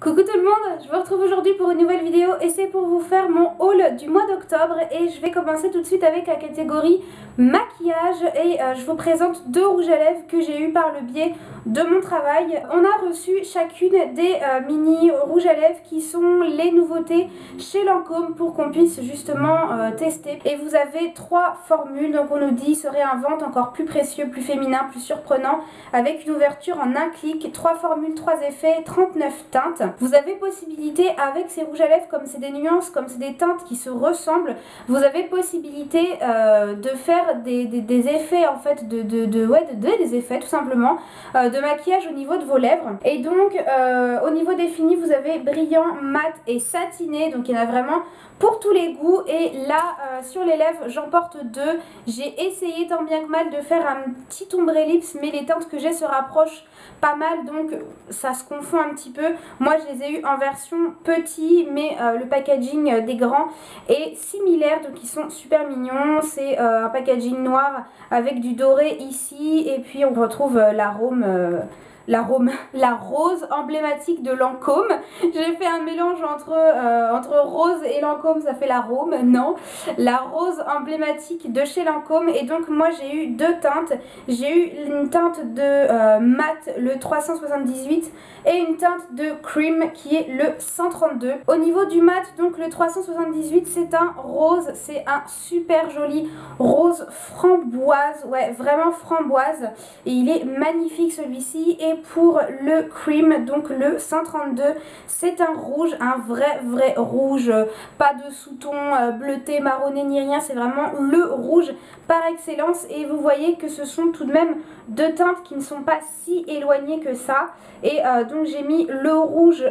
Coucou tout le monde, je vous retrouve aujourd'hui pour une nouvelle vidéo et c'est pour vous faire mon haul du mois d'octobre et je vais commencer tout de suite avec la catégorie maquillage et je vous présente deux rouges à lèvres que j'ai eu par le biais de mon travail. On a reçu chacune des mini rouges à lèvres qui sont les nouveautés chez Lancôme pour qu'on puisse justement tester. Et vous avez trois formules, donc on nous dit se réinvente, encore plus précieux, plus féminin, plus surprenant, avec une ouverture en un clic, 3 formules, 3 effets, 39 teintes. Vous avez possibilité avec ces rouges à lèvres, comme c'est des nuances, comme c'est des teintes qui se ressemblent, vous avez possibilité de faire des effets en fait, des effets tout simplement, de maquillage au niveau de vos lèvres. Et donc au niveau des finis, vous avez brillant, mat et satiné, donc il y en a vraiment pour tous les goûts. Et là sur les lèvres j'en porte deux. J'ai essayé tant bien que mal de faire un petit ombre ellipse, mais les teintes que j'ai se rapprochent pas mal, donc ça se confond un petit peu. Moi je les ai eu en version petit, mais le packaging des grands est similaire, donc ils sont super mignons. C'est un packaging noir avec du doré ici, et puis on retrouve l'arôme la rose emblématique de Lancôme. J'ai fait un mélange entre rose et Lancôme, ça fait l'arôme, non, la rose emblématique de chez Lancôme. Et donc moi j'ai eu deux teintes, j'ai eu une teinte de mat, le 378, et une teinte de cream qui est le 132. Au niveau du mat, donc le 378, c'est un rose, c'est un super joli rose framboise, ouais vraiment framboise, et il est magnifique celui-ci. Et pour le cream, donc le 132, c'est un rouge, un vrai rouge, pas de sous-ton bleuté, marronné ni rien, c'est vraiment le rouge par excellence. Et vous voyez que ce sont tout de même deux teintes qui ne sont pas si éloignées que ça. Et donc j'ai mis le rouge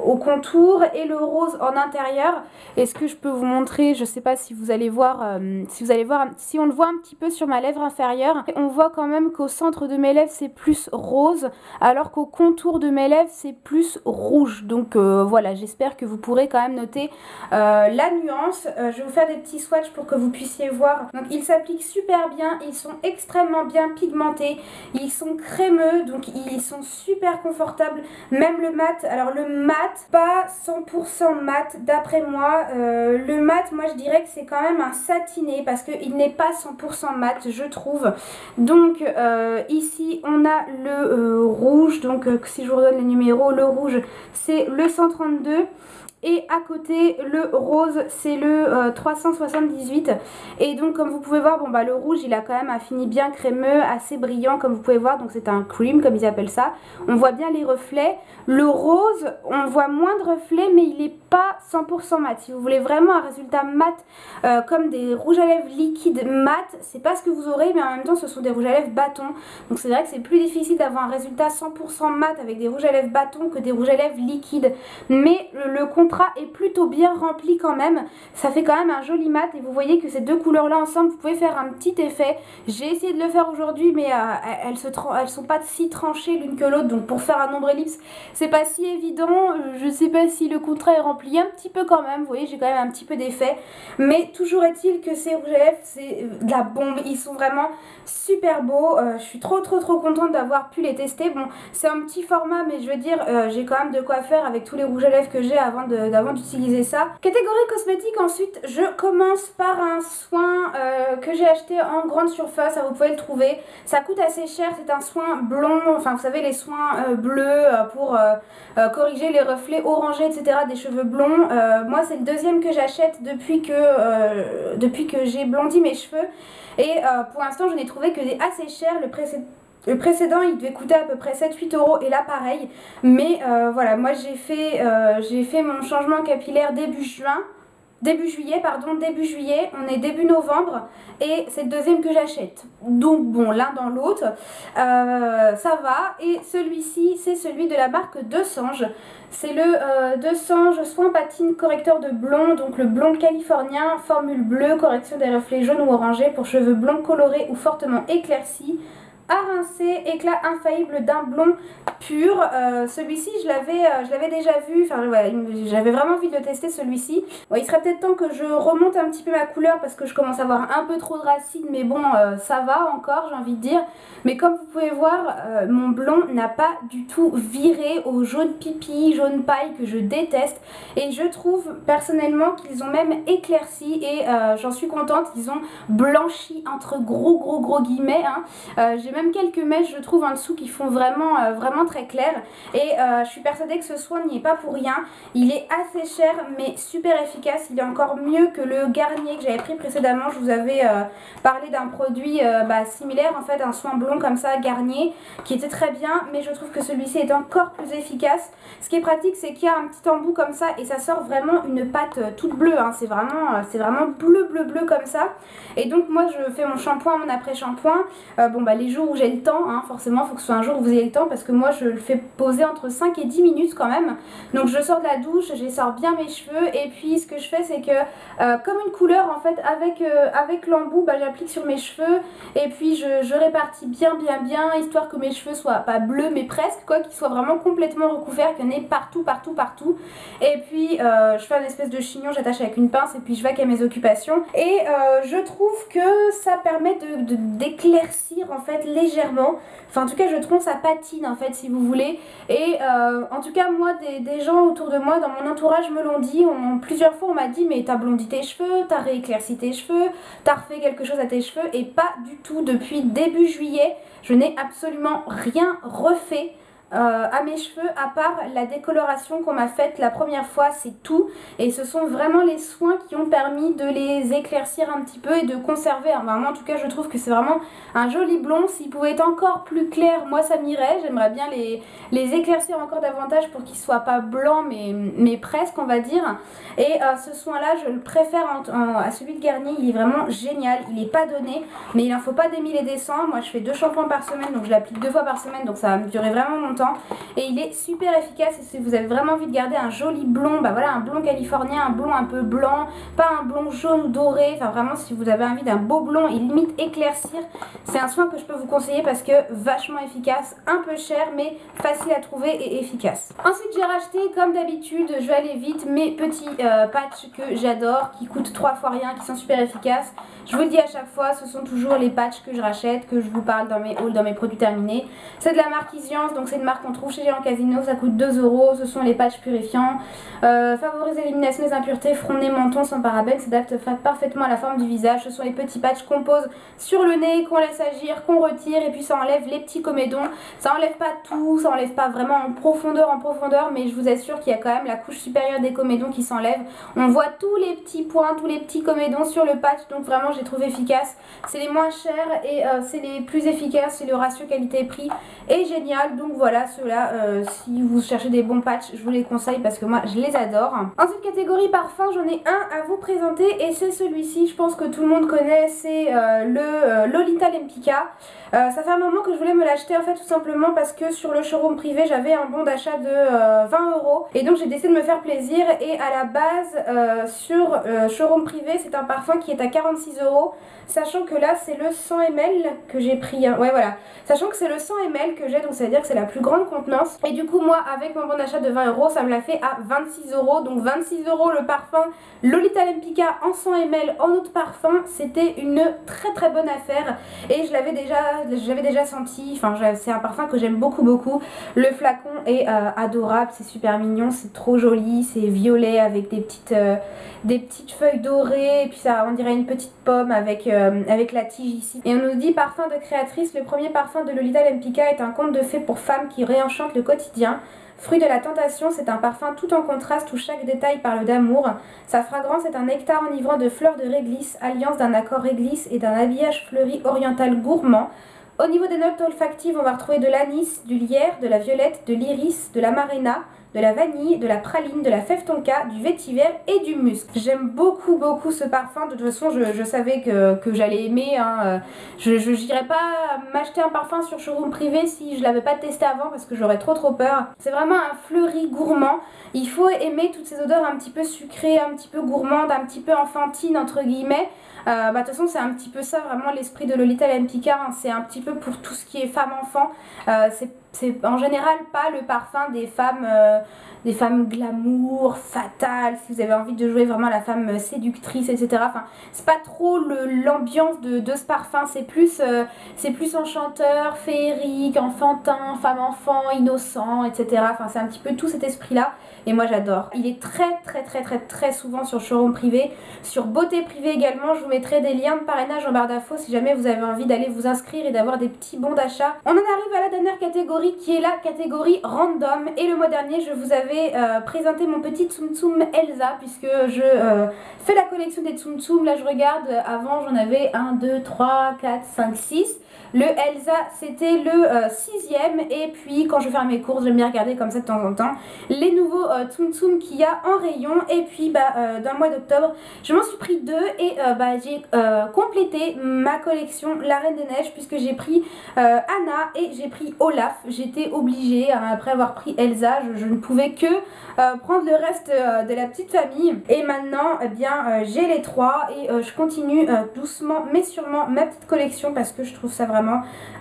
au contour et le rose en intérieur. Est-ce que je peux vous montrer? Je sais pas si vous allez voir, si on le voit un petit peu sur ma lèvre inférieure. On voit quand même qu'au centre de mes lèvres c'est plus rose, alors qu'au contour de mes lèvres c'est plus rouge. Donc voilà, j'espère que vous pourrez quand même noter la nuance. Je vais vous faire des petits swatchs pour que vous puissiez voir. Donc ils s'appliquent super bien, ils sont extrêmement bien pigmentés, ils sont crémeux, donc ils sont super confortables. Même le mat, alors le mat, pas 100% mat d'après moi. Le mat, moi je dirais que c'est quand même un satiné, parce qu'il n'est pas 100% mat, je trouve. Donc ici on a le rouge, donc si je vous redonne les numéros, le rouge c'est le 132. Et à côté le rose c'est le 378. Et donc comme vous pouvez voir, bon bah le rouge il a quand même un fini bien crémeux, assez brillant comme vous pouvez voir, donc c'est un cream comme ils appellent ça. On voit bien les reflets. Le rose on voit moins de reflets, mais il n'est pas 100% mat. Si vous voulez vraiment un résultat mat comme des rouges à lèvres liquides mat, c'est pas ce que vous aurez, mais en même temps ce sont des rouges à lèvres bâtons, donc c'est vrai que c'est plus difficile d'avoir un résultat 100% mat avec des rouges à lèvres bâtons que des rouges à lèvres liquides. Mais le contraste est plutôt bien rempli quand même, ça fait quand même un joli mat. Et vous voyez que ces deux couleurs là ensemble, vous pouvez faire un petit effet. J'ai essayé de le faire aujourd'hui, mais elles sont pas si tranchées l'une que l'autre, donc pour faire un ombre ellipse c'est pas si évident. Je sais pas si le contrat est rempli un petit peu quand même, vous voyez j'ai quand même un petit peu d'effet, mais toujours est-il que ces rouges à lèvres c'est de la bombe, ils sont vraiment super beaux. Je suis trop contente d'avoir pu les tester. Bon c'est un petit format, mais je veux dire j'ai quand même de quoi faire avec tous les rouges à lèvres que j'ai avant d'utiliser ça. Catégorie cosmétique, ensuite je commence par un soin que j'ai acheté en grande surface, vous pouvez le trouver, ça coûte assez cher, c'est un soin blond, enfin vous savez les soins bleus pour corriger les reflets orangés etc des cheveux blonds. Moi c'est le deuxième que j'achète depuis que j'ai blondi mes cheveux, et pour l'instant je n'ai trouvé que des assez chers. Le précédent il devait coûter à peu près 7-8 € et là pareil. Mais voilà, moi j'ai fait mon changement capillaire début juillet, on est début novembre et c'est le deuxième que j'achète. Donc bon, l'un dans l'autre, ça va. Et celui-ci, c'est celui de la marque Desange. C'est le Desange Soin Patine Correcteur de blond, donc le blond californien, formule bleue, correction des reflets jaunes ou orangés pour cheveux blonds colorés ou fortement éclaircis. à rincer, éclat infaillible d'un blond pur. Celui-ci je l'avais déjà vu, enfin voilà, j'avais vraiment envie de le tester celui-ci. Bon, il serait peut-être temps que je remonte un petit peu ma couleur parce que je commence à avoir un peu trop de racines, mais bon ça va encore, j'ai envie de dire. Mais comme vous pouvez voir, mon blond n'a pas du tout viré au jaune pipi, jaune paille que je déteste. Et je trouve personnellement qu'ils ont même éclairci et j'en suis contente, ils ont blanchi entre gros guillemets. Hein. J'ai même quelques mèches je trouve en dessous qui font vraiment très clair. Et je suis persuadée que ce soin n'y est pas pour rien. Il est assez cher mais super efficace. Il est encore mieux que le Garnier que j'avais pris précédemment. Je vous avais parlé d'un produit similaire en fait, un soin blond comme ça Garnier qui était très bien, mais je trouve que celui-ci est encore plus efficace. Ce qui est pratique c'est qu'il y a un petit embout comme ça et ça sort vraiment une pâte toute bleue. Hein. C'est vraiment bleu comme ça. Et donc moi je fais mon shampoing, mon après-shampoing. Les jours où j'ai le temps, hein, forcément il faut que ce soit un jour où vous ayez le temps parce que moi je le fais poser entre 5 et 10 minutes quand même. Donc je sors de la douche, j'essore bien mes cheveux et puis ce que je fais c'est que comme une couleur en fait avec l'embout, j'applique sur mes cheveux et puis je répartis bien histoire que mes cheveux soient pas bleus mais presque quoi, qu'ils soient vraiment complètement recouverts, qu'il y en ait partout. Et puis je fais une espèce de chignon, j'attache avec une pince et puis je vais à mes occupations. Et je trouve que ça permet d'éclaircir en fait légèrement. Enfin en tout cas je trouve ça patine en fait si vous voulez. Et en tout cas moi des gens autour de moi dans mon entourage me l'ont dit. Plusieurs fois on m'a dit mais t'as blondi tes cheveux, t'as rééclairci tes cheveux, t'as refait quelque chose à tes cheveux. Et pas du tout, depuis début juillet je n'ai absolument rien refait à mes cheveux à part la décoloration qu'on m'a faite la première fois, c'est tout. Et ce sont vraiment les soins qui ont permis de les éclaircir un petit peu et de conserver. Moi en tout cas je trouve que c'est vraiment un joli blond. S'il pouvait être encore plus clair, moi ça m'irait. J'aimerais bien les éclaircir encore davantage pour qu'ils soient pas blancs mais presque on va dire. Et ce soin là je le préfère à celui de Garnier. Il est vraiment génial, il est pas donné mais il en faut pas des mille et des cents. Moi je fais 2 shampoings par semaine donc je l'applique 2 fois par semaine donc ça va me durer vraiment longtemps. Et il est super efficace. Et si vous avez vraiment envie de garder un joli blond, voilà un blond californien, un blond un peu blanc, pas un blond jaune ou doré, enfin vraiment si vous avez envie d'un beau blond et limite éclaircir, c'est un soin que je peux vous conseiller parce que vachement efficace, un peu cher mais facile à trouver et efficace. Ensuite j'ai racheté comme d'habitude, je vais aller vite, mes petits patchs que j'adore, qui coûtent 3 fois rien, qui sont super efficaces. Je vous le dis à chaque fois, ce sont toujours les patchs que je rachète, que je vous parle dans mes hauls, dans mes produits terminés. C'est de la marque Isiance, donc c'est une marque qu'on trouve chez Géant Casino, ça coûte 2 €. Ce sont les patchs purifiants. Favorise l'élimination des impuretés, front, nez, menton sans parabènes, s'adapte parfaitement à la forme du visage. Ce sont les petits patchs qu'on pose sur le nez, qu'on laisse agir, qu'on retire et puis ça enlève les petits comédons. Ça enlève pas tout, ça enlève pas vraiment en profondeur, mais je vous assure qu'il y a quand même la couche supérieure des comédons qui s'enlève. On voit tous les petits points, tous les petits comédons sur le patch, donc vraiment je les trouve efficaces. C'est les moins chers et c'est les plus efficaces, c'est le ratio qualité-prix est génial. Donc voilà, ceux-là, si vous cherchez des bons patchs, je vous les conseille parce que moi je les adore. Ensuite catégorie parfum, j'en ai un à vous présenter et c'est celui-ci, je pense que tout le monde connaît, c'est le Lolita Lempicka. Ça fait un moment que je voulais me l'acheter en fait tout simplement parce que sur le showroom privé j'avais un bon d'achat de 20 € et donc j'ai décidé de me faire plaisir et à la base sur showroom privé c'est un parfum qui est à 46 €, sachant que là c'est le 100 ml que j'ai pris, hein. Ouais voilà, sachant que c'est le 100 ml que j'ai donc ça veut dire que c'est la plus grande contenance et du coup moi avec mon bon d'achat de 20 € ça me l'a fait à 26 €, donc 26 € le parfum Lolita Lempicka en 100 ml en eau de parfum, c'était une très bonne affaire et je l'avais déjà senti, enfin c'est un parfum que j'aime beaucoup. Le flacon est adorable, c'est super mignon, c'est trop joli, c'est violet avec des petites feuilles dorées et puis ça on dirait une petite pomme avec la tige ici. Et on nous dit parfum de créatrice, le premier parfum de Lolita Lempicka est un conte de fées pour femmes qui réenchantent le quotidien. Fruit de la tentation, c'est un parfum tout en contraste où chaque détail parle d'amour. Sa fragrance est un nectar enivrant de fleurs de réglisse, alliance d'un accord réglisse et d'un habillage fleuri oriental gourmand. Au niveau des notes olfactives, on va retrouver de l'anis, du lierre, de la violette, de l'iris, de l'amarena, de la vanille, de la praline, de la fève tonka, du vétiver et du musc. J'aime beaucoup ce parfum. De toute façon je savais que j'allais aimer, hein. Je n'irais pas m'acheter un parfum sur showroom privé si je l'avais pas testé avant parce que j'aurais trop peur. C'est vraiment un fleuri gourmand. Il faut aimer toutes ces odeurs un petit peu sucrées, un petit peu gourmandes, un petit peu enfantines entre guillemets. De toute façon c'est un petit peu ça vraiment l'esprit de Lolita Lempicka, hein. C'est un petit peu pour tout ce qui est femme-enfant. C'est en général pas le parfum des femmes glamour, fatales, si vous avez envie de jouer vraiment la femme séductrice, etc. Enfin, c'est pas trop l'ambiance de ce parfum, c'est plus enchanteur, féerique, enfantin, femme-enfant, innocent, etc. Enfin, c'est un petit peu tout cet esprit-là. Et moi j'adore. Il est très souvent sur showroom privé, sur beauté privée également. Je vous mettrai des liens de parrainage en barre d'infos si jamais vous avez envie d'aller vous inscrire et d'avoir des petits bons d'achat. On en arrive à la dernière catégorie qui est la catégorie random. Et le mois dernier je vous avais présenté mon petit Tsum Tsum Elsa puisque je fais la collection des Tsum Tsum. Là je regarde, avant j'en avais 1, 2, 3, 4, 5, 6. Le Elsa c'était le 6e et puis quand je vais faire mes courses j'aime bien regarder comme ça de temps en temps les nouveaux Tsum Tsum qu'il y a en rayon. Et puis dans le mois d'octobre je m'en suis pris 2 et j'ai complété ma collection La Reine des Neiges puisque j'ai pris Anna et j'ai pris Olaf. J'étais obligée, après avoir pris Elsa, je ne pouvais que prendre le reste de la petite famille. Et maintenant eh bien j'ai les 3 et je continue doucement mais sûrement ma petite collection parce que je trouve ça vraiment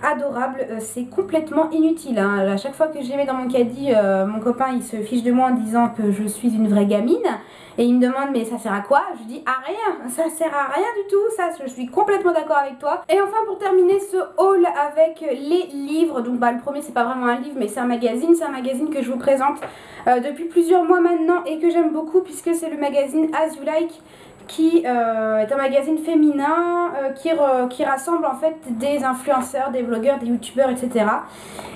adorable. C'est complètement inutile, hein. À chaque fois que je les mets dans mon caddie, mon copain il se fiche de moi en disant que je suis une vraie gamine et il me demande mais ça sert à quoi? Je dis à rien, ça sert à rien du tout, ça je suis complètement d'accord avec toi. Et enfin pour terminer ce haul avec les livres, donc le premier c'est pas vraiment un livre mais c'est un magazine que je vous présente depuis plusieurs mois maintenant et que j'aime beaucoup puisque c'est le magazine As You Like qui est un magazine féminin qui rassemble en fait des influenceurs, des blogueurs, des youtubeurs, etc.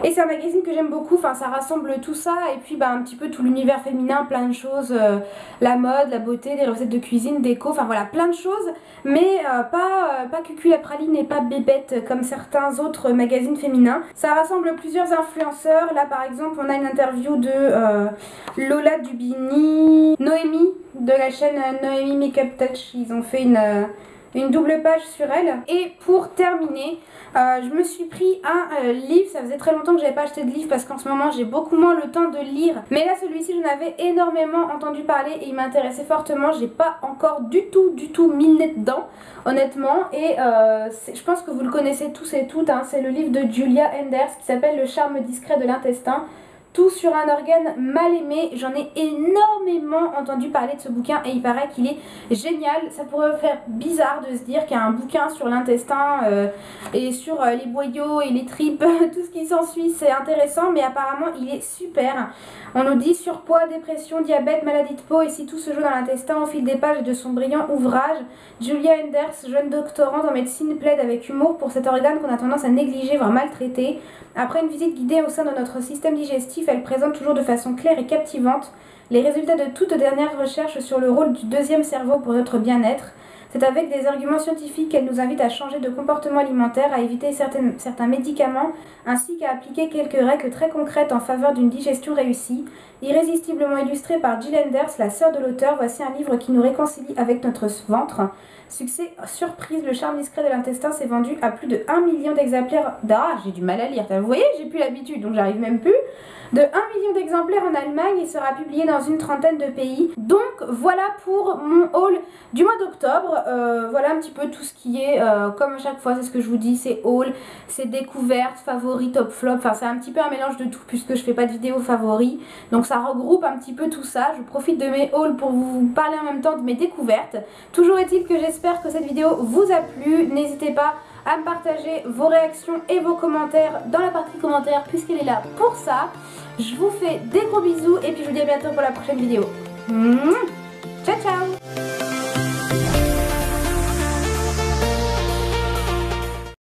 Et c'est un magazine que j'aime beaucoup, enfin ça rassemble tout ça et puis un petit peu tout l'univers féminin, plein de choses, la mode, la beauté, des recettes de cuisine, déco, enfin voilà plein de choses, mais pas Cucu la praline et pas Bébête comme certains autres magazines féminins. Ça rassemble plusieurs influenceurs, là par exemple on a une interview de Lola Dubini, Noémie de la chaîne Noémie Makeup Touch, ils ont fait une double page sur elle. Et pour terminer, je me suis pris un livre, ça faisait très longtemps que j'avais pas acheté de livre parce qu'en ce moment j'ai beaucoup moins le temps de lire. Mais là celui-ci j'en avais énormément entendu parler et il m'intéressait fortement, j'ai pas encore du tout mis le nez dedans honnêtement. Et je pense que vous le connaissez tous et toutes, hein, c'est le livre de Julia Enders qui s'appelle Le charme discret de l'intestin. Tout sur un organe mal aimé. J'en ai énormément entendu parler de ce bouquin et il paraît qu'il est génial. Ça pourrait faire bizarre de se dire qu'il y a un bouquin sur l'intestin et sur les boyaux et les tripes, tout ce qui s'ensuit, c'est intéressant mais apparemment il est super. On nous dit surpoids, dépression, diabète, maladie de peau et si tout se joue dans l'intestin au fil des pages de son brillant ouvrage. Julia Enders, jeune doctorante en médecine, plaide avec humour pour cet organe qu'on a tendance à négliger, voire maltraiter. Après une visite guidée au sein de notre système digestif, elle présente toujours de façon claire et captivante les résultats de toutes dernières recherches sur le rôle du deuxième cerveau pour notre bien-être. C'est avec des arguments scientifiques qu'elle nous invite à changer de comportement alimentaire, à éviter certains médicaments, ainsi qu'à appliquer quelques règles très concrètes en faveur d'une digestion réussie. Irrésistiblement illustrée par Jill Enders, la sœur de l'auteur, voici un livre qui nous réconcilie avec notre ventre. Succès surprise, Le charme discret de l'intestin s'est vendu à plus de 1 million d'exemplaires. Ah, j'ai du mal à lire, vous voyez, j'ai plus l'habitude, donc j'arrive même plus. De 1 million d'exemplaires en Allemagne et sera publié dans une trentaine de pays. Donc voilà pour mon haul du mois d'octobre. Voilà un petit peu tout ce qui est, comme à chaque fois, c'est ce que je vous dis, c'est haul, c'est découverte, favori, top flop. Enfin c'est un petit peu un mélange de tout puisque je fais pas de vidéo favori. Donc ça regroupe un petit peu tout ça. Je profite de mes hauls pour vous parler en même temps de mes découvertes. Toujours est-il que j'espère que cette vidéo vous a plu. N'hésitez pas à me partager vos réactions et vos commentaires dans la partie commentaires puisqu'elle est là pour ça. Je vous fais des gros bisous et puis je vous dis à bientôt pour la prochaine vidéo. Ciao ciao.